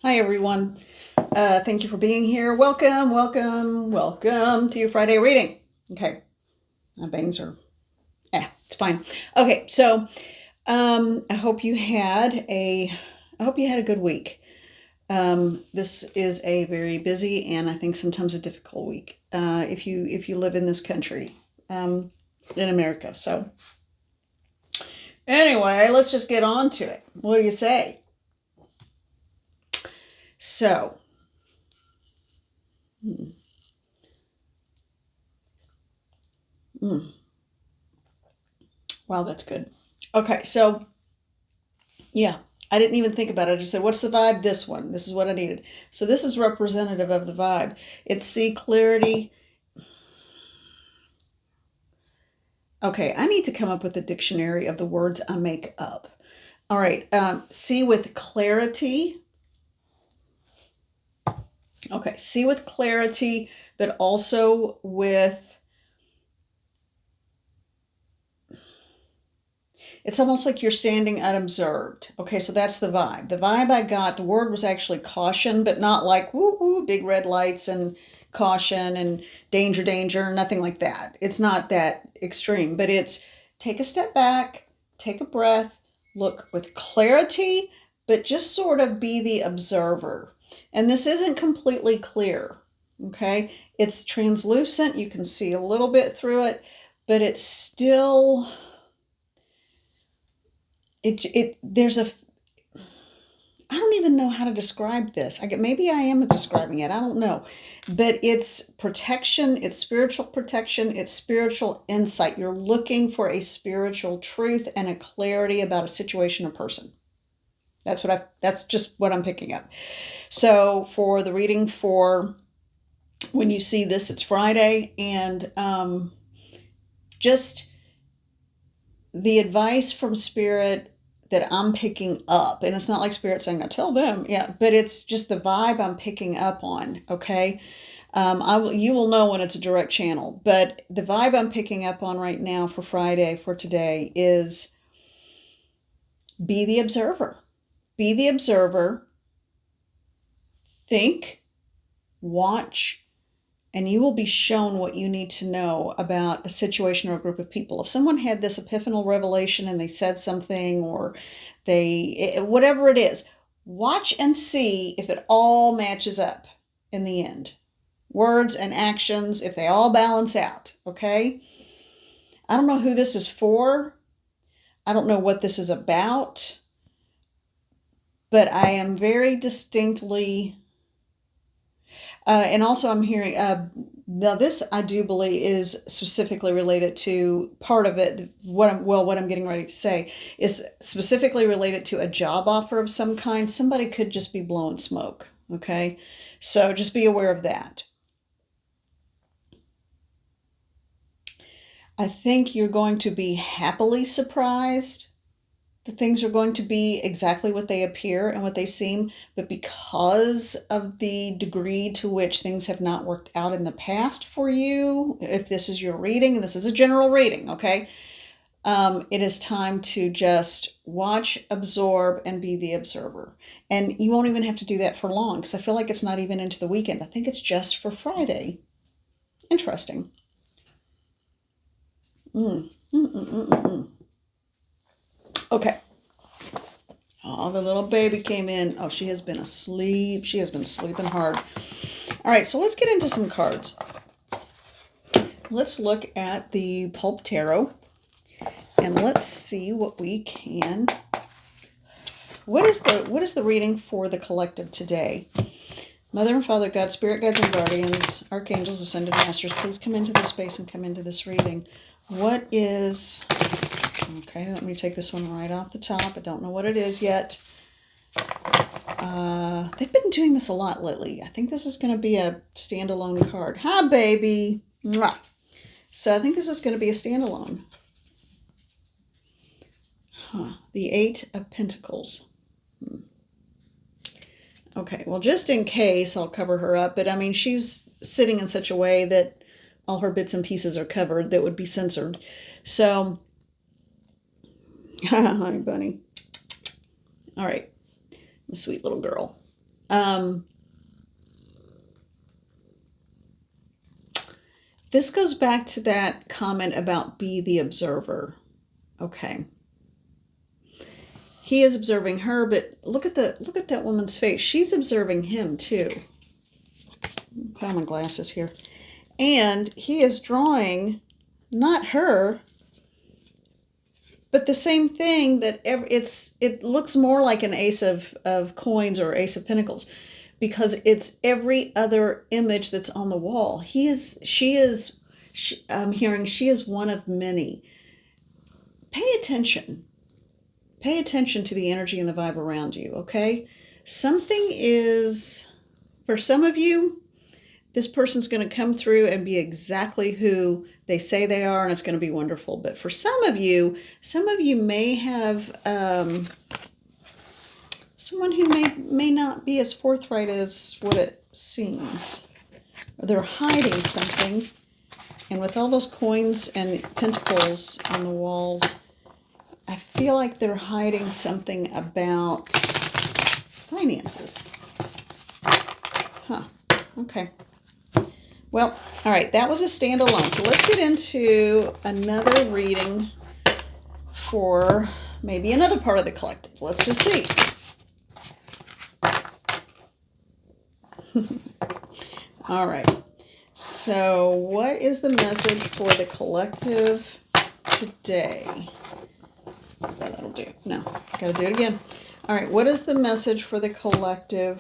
Hi, everyone. Thank you for being here. Welcome, welcome, welcome to your Friday reading. Okay, my bangs are, it's fine. Okay, so I hope you had a good week. This is a very busy and I think sometimes a difficult week if you live in this country, in America. So anyway, let's just get on to it. What do you say? So. Hmm, hmm. Wow, that's good. Okay, so yeah, I didn't even think about it. I just said, what's the vibe? This one. This is what I needed. So this is representative of the vibe. It's see clarity. Okay, I need to come up with a dictionary of the words I make up. All right, see with clarity. Okay, see with clarity, but also with, it's almost like you're standing unobserved. Okay, so that's the vibe. The vibe I got, the word was actually caution, but not like woo woo, big red lights and caution and danger, danger, nothing like that. It's not that extreme, but it's take a step back, take a breath, look with clarity, but just sort of be the observer. And this isn't completely clear. Okay, it's translucent. You can see a little bit through it, but it's still there's a, I don't even know how to describe this. Maybe I am describing it. I don't know. But it's protection, it's spiritual protection, it's spiritual insight. You're looking for a spiritual truth and a clarity about a situation or person. That's just what I'm picking up. So for the reading for when you see this, it's Friday, and just the advice from Spirit that I'm picking up, and it's not like Spirit saying, "Now tell them," yeah, but it's just the vibe I'm picking up on. Okay, you will know when it's a direct channel, but the vibe I'm picking up on right now for Friday for today is be the observer. Be the observer. Think, watch, and you will be shown what you need to know about a situation or a group of people. If someone had this epiphanal revelation and they said something, or whatever it is, watch and see if it all matches up in the end. Words and actions, if they all balance out, okay? I don't know who this is for. I don't know what this is about, but I am very distinctly and also, I'm hearing now this I do believe is specifically related to part of it. What I'm getting ready to say is specifically related to a job offer of some kind. Somebody could just be blowing smoke. Okay, so just be aware of that. I think you're going to be happily surprised that things are going to be exactly what they appear and what they seem, but because of the degree to which things have not worked out in the past for you, if this is your reading, and this is a general reading, okay, it is time to just watch, absorb, and be the observer. And you won't even have to do that for long because I feel like it's not even into the weekend. I think it's just for Friday. Interesting. Mm. Mm, mm, mm, mm, mm. Okay. Oh, the little baby came in. Oh, she has been asleep. She has been sleeping hard. All right, so let's get into some cards. Let's look at the Pulp Tarot and let's see what we can. What is the reading for the collective today? Mother and Father God, Spirit Guides and Guardians, Archangels, Ascended Masters, please come into this space and come into this reading. What is... Okay, let me take this one right off the top. I don't know what it is yet. They've been doing this a lot lately. I think this is going to be a standalone card. Hi, baby. Mwah. So I think this is going to be a standalone. The Eight of Pentacles. Okay, well, just in case, I'll cover her up. But, I mean, she's sitting in such a way that all her bits and pieces are covered that would be censored. So, hi, bunny. All right, my sweet little girl. Um, this goes back to that comment about be the observer. Okay. He is observing her, but look at that woman's face. She's observing him too. Put on my glasses here. And he is drawing not her, but the same thing that it looks more like an ace of coins or ace of pentacles, because it's every other image that's on the wall. I'm hearing she is one of many. Pay attention. Pay attention to the energy and the vibe around you, okay? Something is, for some of you, this person's going to come through and be exactly who they say they are, and it's going to be wonderful. But for some of you may have someone who may not be as forthright as what it seems. Or they're hiding something. And with all those coins and pentacles on the walls, I feel like they're hiding something about finances. Huh. Okay. Well, all right, that was a standalone. So let's get into another reading for maybe another part of the collective. Let's just see. All right. So what is the message for the collective today? That'll do. No, gotta do it again. All right, what is the message for the collective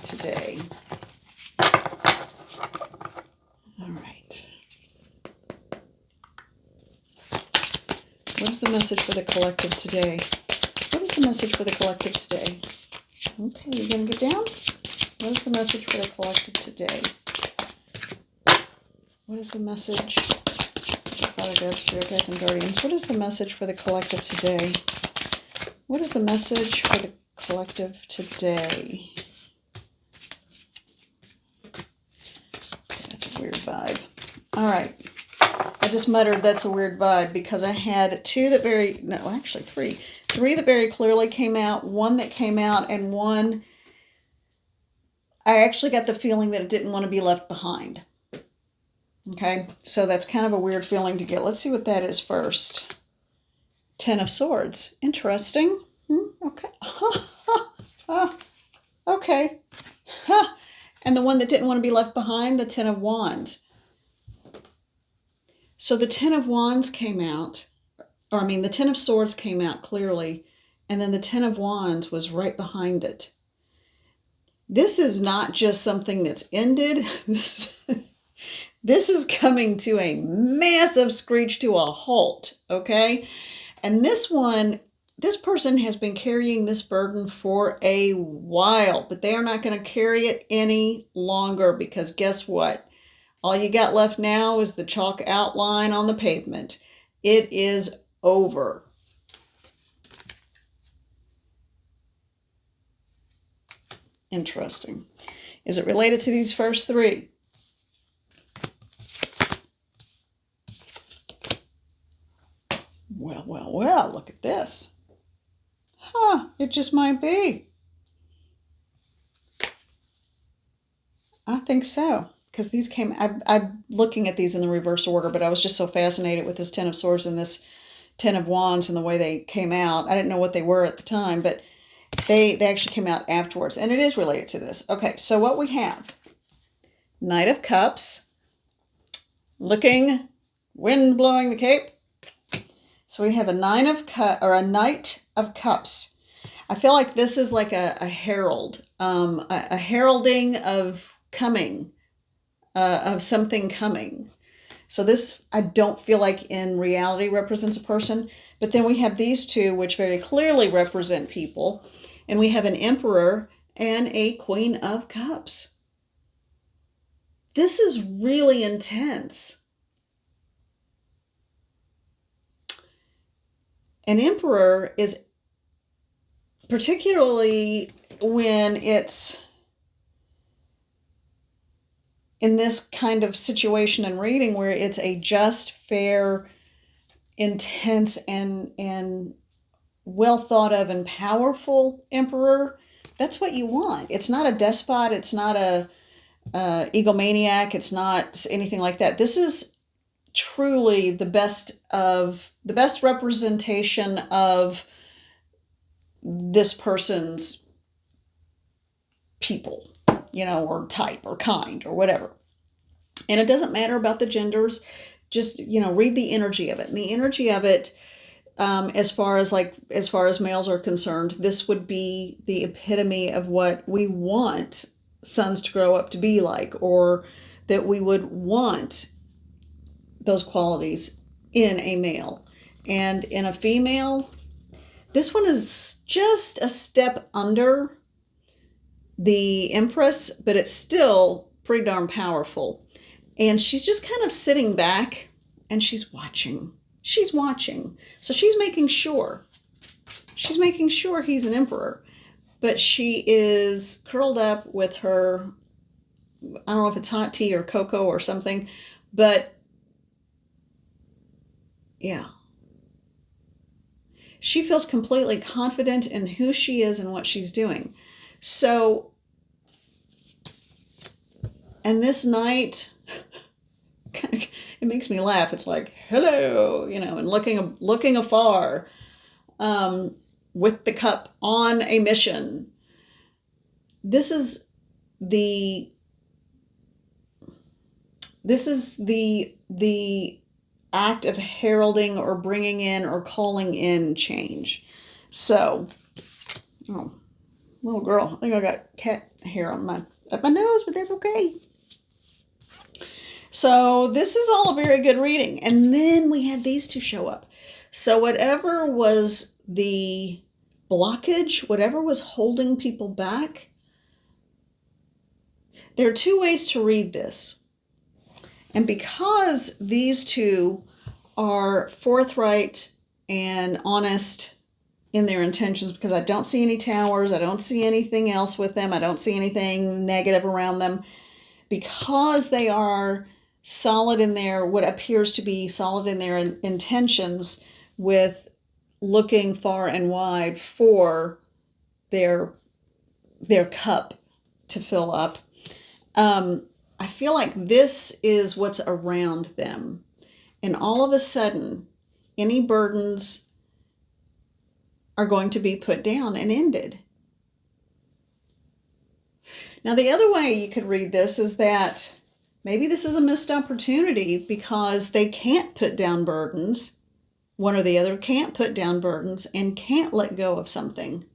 today? All right. What is the message for the collective today? What is the message for the collective today? Okay, you're going to get down? What is the message for the collective today? What is the message? Father God, Spirit Guides, and Guardians. What is the message for the collective today? What is the message for the collective today? That's a weird vibe. All right. I just muttered that's a weird vibe because I had three that very clearly came out, one that came out, and one I actually got the feeling that it didn't want to be left behind. Okay, so that's kind of a weird feeling to get. Let's see what that is first. Ten of Swords. Interesting. Okay. Okay. And the one that didn't want to be left behind, the Ten of Wands. So the Ten of Wands came out, the Ten of Swords came out clearly, and then the Ten of Wands was right behind it. This is not just something that's ended. This is coming to a massive screech to a halt, okay? And this person has been carrying this burden for a while, but they are not going to carry it any longer because guess what? All you got left now is the chalk outline on the pavement. It is over. Interesting. Is it related to these first three? Well, look at this. It just might be. I think so. Because these came, I'm looking at these in the reverse order, but I was just so fascinated with this Ten of Swords and this Ten of Wands and the way they came out. I didn't know what they were at the time, but they actually came out afterwards. And it is related to this. Okay, so what we have. Knight of Cups. Looking, wind blowing the cape. So we have a Knight of Cups. I feel like this is like a herald, a heralding of coming, of something coming. So this, I don't feel like in reality represents a person, but then we have these two, which very clearly represent people. And we have an Emperor and a Queen of Cups. This is really intense. An Emperor is, particularly when it's in this kind of situation and reading where it's a just, fair, intense, and well thought of and powerful emperor, that's what you want. It's not a despot. It's not a egomaniac. It's not anything like that. This is truly the best representation of this person's people, or type or kind or whatever. And it doesn't matter about the genders. Just, read the energy of it. And the energy of it, as far as males are concerned, this would be the epitome of what we want sons to grow up to be like, or that we would want those qualities in a male. And in a female, this one is just a step under the Empress, but it's still pretty darn powerful. And she's just kind of sitting back and she's watching. She's watching. So she's making sure. She's making sure he's an emperor. But she is curled up with her, I don't know if it's hot tea or cocoa or something, but yeah. She feels completely confident in who she is and what she's doing. So, and this knight, it makes me laugh. It's like, hello, and looking afar, with the cup on a mission. This is the act of heralding or bringing in or calling in change. So, oh, little girl, I think I got cat hair on my nose, but that's okay. So this is all a very good reading. And then we had these two show up. So whatever was the blockage, whatever was holding people back, there are two ways to read this. And because these two are forthright and honest in their intentions, because I don't see any towers, I don't see anything else with them, I don't see anything negative around them, because they are solid in their, what appears to be solid in their intentions with looking far and wide for their cup to fill up. I feel like this is what's around them. And all of a sudden, any burdens are going to be put down and ended. Now, the other way you could read this is that maybe this is a missed opportunity because they can't put down burdens. One or the other can't put down burdens and can't let go of something.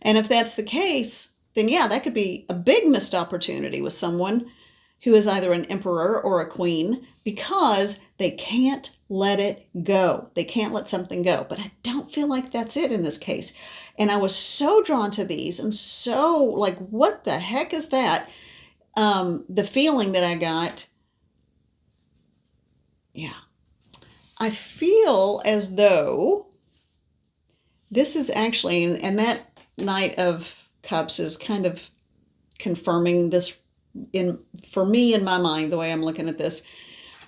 And if that's the case, then yeah, that could be a big missed opportunity with someone who is either an emperor or a queen, because they can't let it go. They can't let something go. But I don't feel like that's it in this case. And I was so drawn to these and so like, what the heck is that? The feeling that I got, yeah. I feel as though this is actually, and that Knight of Cups is kind of confirming this for me in my mind, the way I'm looking at this.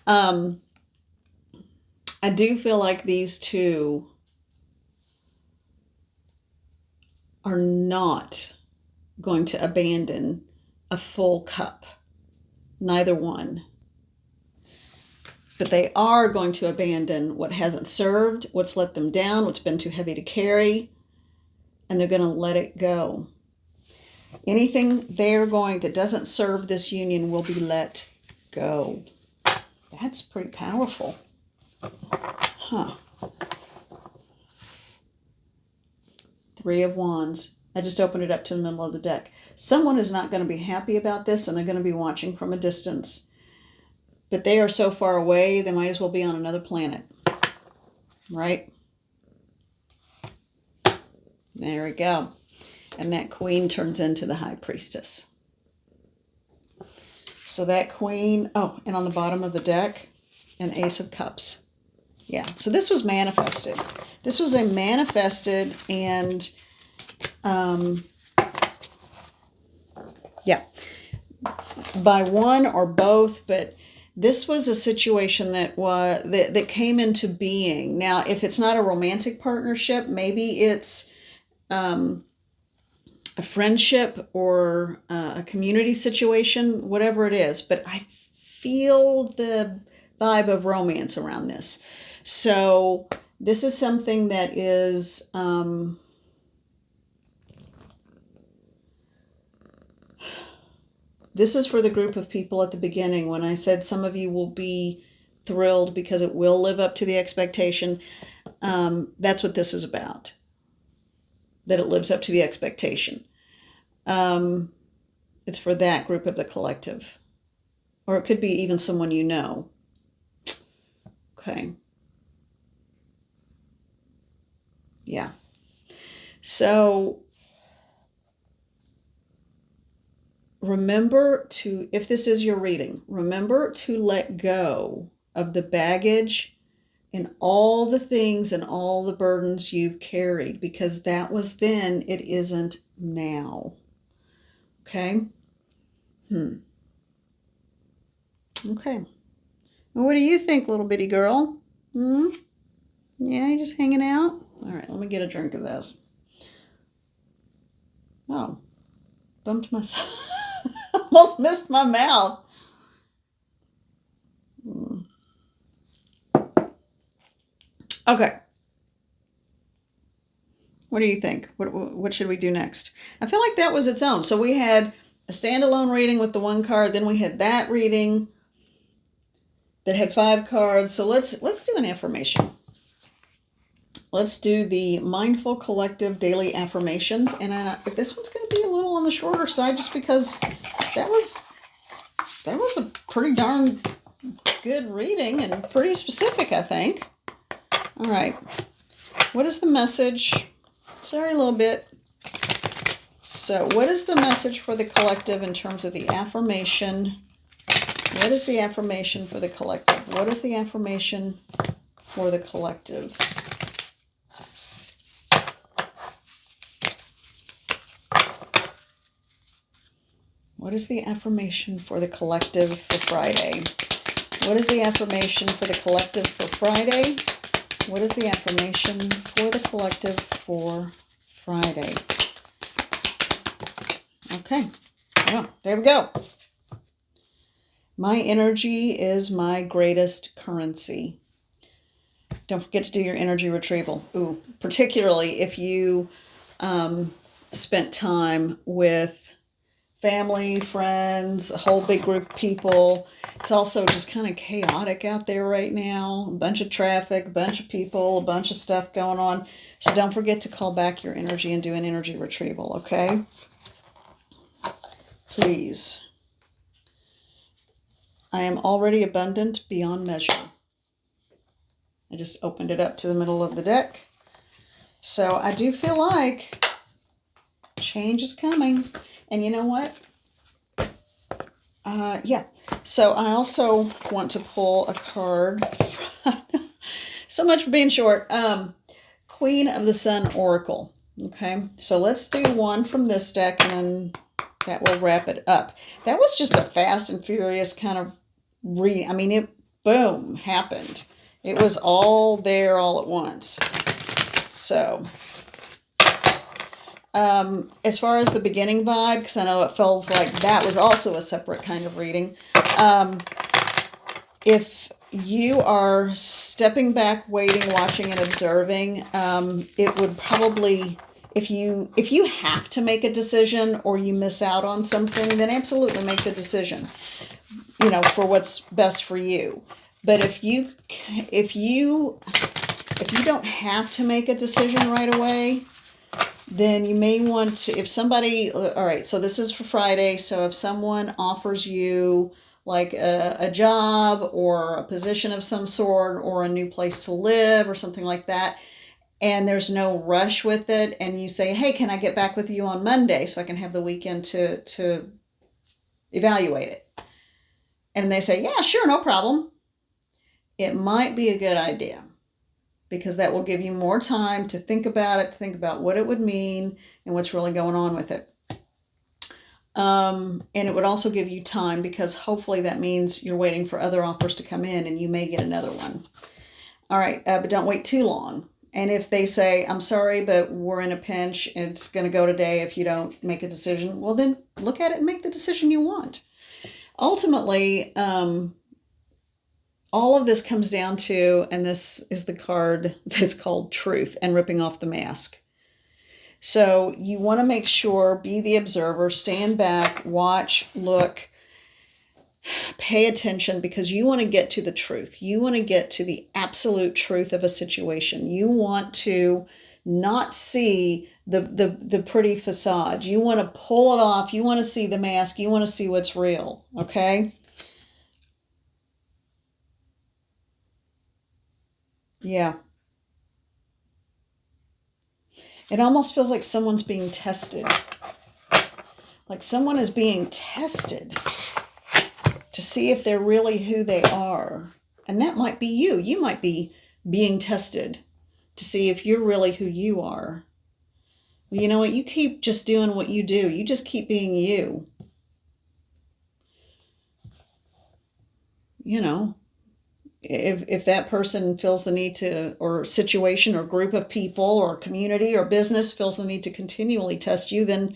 I do feel like these two are not going to abandon a full cup. Neither one. But they are going to abandon what hasn't served, what's let them down, what's been too heavy to carry, and they're going to let it go. Anything that doesn't serve this union will be let go. That's pretty powerful. Huh. Three of Wands. I just opened it up to the middle of the deck. Someone is not going to be happy about this, and they're going to be watching from a distance. But they are so far away, they might as well be on another planet. Right? There we go. And that queen turns into the high priestess. So that queen, and on the bottom of the deck, an ace of cups. Yeah, so this was manifested. This was a manifested and, by one or both, but This was a situation that came into being. Now, if it's not a romantic partnership, maybe it's a friendship or a community situation, whatever it is. But I feel the vibe of romance around this. So this is something that is this is for the group of people at the beginning when I said some of you will be thrilled because it will live up to the expectation. That's what this is about, that it lives up to the expectation. It's for that group of the collective. Or it could be even someone you know. Okay. Yeah. So remember to, if this is your reading, remember to let go of the baggage and all the things and all the burdens you've carried, because that was then, it isn't now. Okay? Okay. Well, what do you think, little bitty girl? Yeah, you just hanging out? All right, let me get a drink of this. Oh, bumped myself. Almost missed my mouth. Okay. What do you think? What should we do next? I feel like that was its own. So we had a standalone reading with the one card. Then we had that reading that had 5 cards. So let's do an affirmation. Let's do the Mindful Collective Daily Affirmations. And this one's going to be a little on the shorter side just because that was a pretty darn good reading and pretty specific, I think. All right. What is the message? Sorry, a little bit. So what is the message for the collective in terms of the affirmation? What is the affirmation for the collective? What is the affirmation for the collective? What is the affirmation for the collective for Friday? What is the affirmation for the collective for Friday? What is the affirmation for the collective for Friday? Okay. Well, there we go. My energy is my greatest currency. Don't forget to do your energy retrieval. Ooh, particularly if you spent time with family, friends, a whole big group of people. It's also just kind of chaotic out there right now. A bunch of traffic, a bunch of people, a bunch of stuff going on. So don't forget to call back your energy and do an energy retrieval, okay? Please. I am already abundant beyond measure. I just opened it up to the middle of the deck. So I do feel like change is coming. And you know what? Yeah. So I also want to pull a card. So much for being short. Queen of the Sun Oracle. Okay. So let's do one from this deck and then that will wrap it up. That was just a fast and furious kind of reading. I mean, it, boom, happened. It was all there all at once. So, as far as the beginning vibe, because I know it feels like that was also a separate kind of reading. If you are stepping back, waiting, watching, and observing, it would probably, if you have to make a decision or you miss out on something, then absolutely make the decision, for what's best for you. But if you don't have to make a decision right away, then you may want to, if somebody, all right, so this is for Friday. So if someone offers you like a job or a position of some sort or a new place to live or something like that, and there's no rush with it, and you say, hey, can I get back with you on Monday so I can have the weekend to evaluate it? And they say, yeah, sure, no problem. It might be a good idea, because that will give you more time to think about it, to think about what it would mean and what's really going on with it. And it would also give you time, because hopefully that means you're waiting for other offers to come in and you may get another one. All right, but don't wait too long. And if they say, I'm sorry, but we're in a pinch, it's going to go today if you don't make a decision, well, then look at it and make the decision you want. Ultimately, all of this comes down to, and this is the card that's called Truth and ripping off the mask. So you want to make sure, be the observer, stand back, watch, look, pay attention, because you want to get to the truth. You want to get to the absolute truth of a situation. You want to not see the pretty facade. You want to pull it off. You want to see the mask. You want to see what's real. Okay? Yeah. It almost feels like someone's being tested. Like someone is being tested to see if they're really who they are. And that might be you. You might be being tested to see if you're really who you are. Well, you know what? You keep just doing what you do. You just keep being you. You know, if that person feels the need to, or situation or group of people or community or business feels the need to continually test you, then,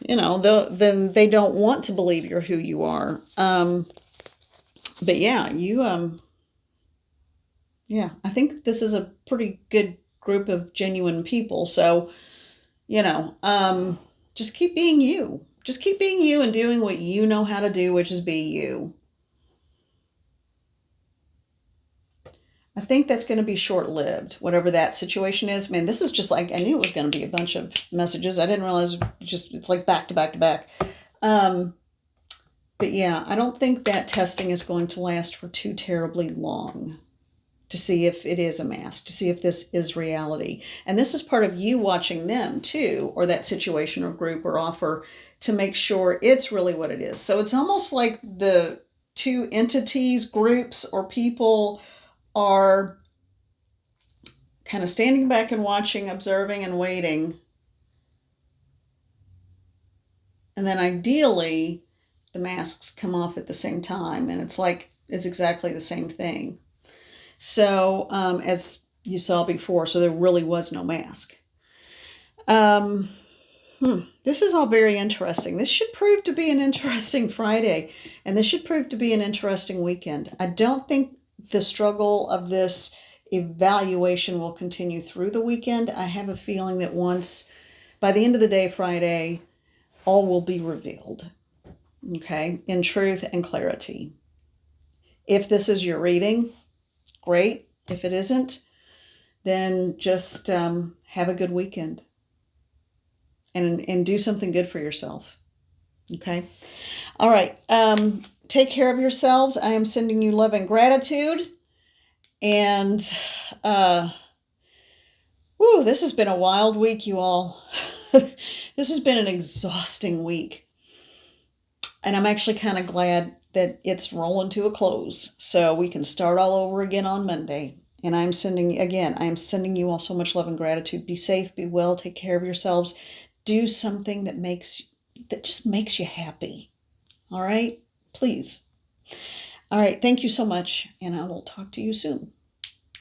you know, then they don't want to believe you're who you are. But yeah, yeah, I think this is a pretty good group of genuine people. So, you know, just keep being you. Just keep being you and doing what you know how to do, which is be you. I think that's going to be short-lived, whatever that situation is. Man, this is just like, I knew it was going to be a bunch of messages. I didn't realize it's like back to back to back. But yeah, I don't think that testing is going to last for too terribly long, to see if it is a mask, to see if this is reality. And this is part of you watching them too, or that situation or group or offer, to make sure it's really what it is. So it's almost like the two entities, groups, or people are kind of standing back and watching, observing and waiting. And then ideally, the masks come off at the same time. And it's like, it's exactly the same thing. So, as you saw before, so there really was no mask. This is all very interesting. This should prove to be an interesting Friday, and this should prove to be an interesting weekend. I don't think the struggle of this evaluation will continue through the weekend. I have a feeling that by the end of the day, Friday, all will be revealed, okay, in truth and clarity. If this is your reading, great. If it isn't, then just have a good weekend and do something good for yourself. Okay? All right. Take care of yourselves. I am sending you love and gratitude. And this has been a wild week, you all. This has been an exhausting week. And I'm actually kind of glad that it's rolling to a close, so we can start all over again on Monday. And I am sending you all so much love and gratitude. Be safe, be well, take care of yourselves. Do something that just makes you happy. All right? Please. All right. Thank you so much, and I will talk to you soon.